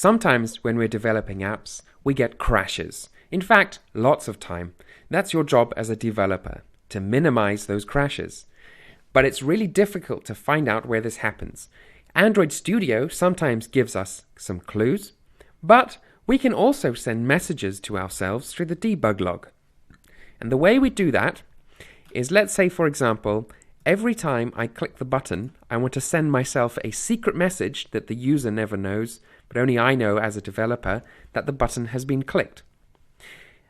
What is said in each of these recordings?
Sometimes when we're developing apps, we get crashes. In fact, lots of time. That's your job as a developer, to minimize those crashes. But it's really difficult to find out where this happens. Android Studio sometimes gives us some clues, but we can also send messages to ourselves through the debug log. And the way we do that is, let's say, for example, every time I click the button, I want to send myself a secret message that the user never knows, but only I know as a developer, that the button has been clicked.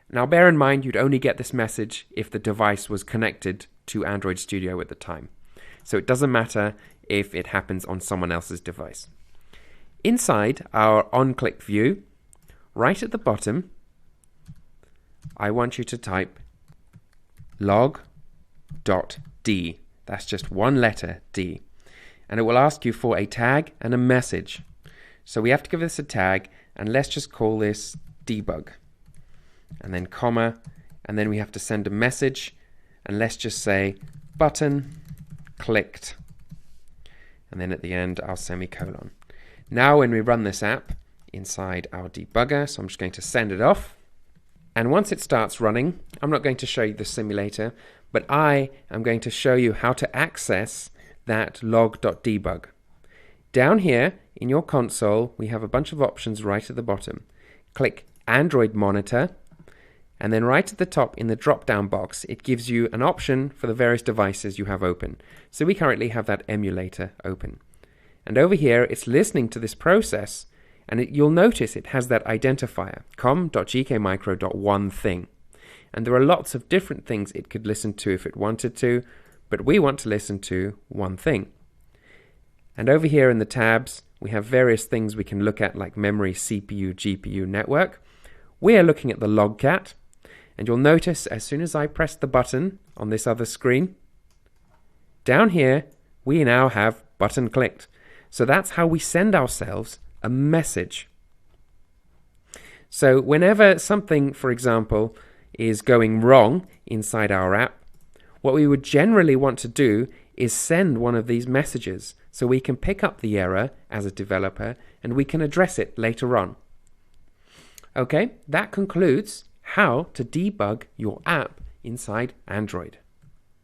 Now bear in mind, you'd only get this message if the device was connected to Android Studio at the time. So it doesn't matter if it happens on someone else's device. Inside our on-click view, right at the bottom, I want you to type log.d. That's just one letter, D. And it will ask you for a tag and a message. So we have to give this a tag, and let's just call this debug. And then comma, and then we have to send a message, and let's just say button clicked. And then at the end, our semicolon. Now when we run this app inside our debugger, so I'm just going to send it off. And once it starts running, I'm not going to show you the simulator, but I am going to show you how to access that log.debug. Down here in your console, we have a bunch of options right at the bottom. Click Android Monitor, and then right at the top in the drop-down box, it gives you an option for the various devices you have open. So we currently have that emulator open. And over here, it's listening to this process, and you'll notice it has that identifier, com.gkmicro.oneThing. And there are lots of different things it could listen to if it wanted to, but we want to listen to one thing. And over here in the tabs, we have various things we can look at, like memory, CPU, GPU, network. We are looking at the logcat, and you'll notice as soon as I press the button on this other screen, down here, we now have button clicked. So that's how we send ourselves a message. So whenever something, for example, is going wrong inside our app, what we would generally want to do is send one of these messages so we can pick up the error as a developer and we can address it later on. Okay, that concludes how to debug your app inside Android.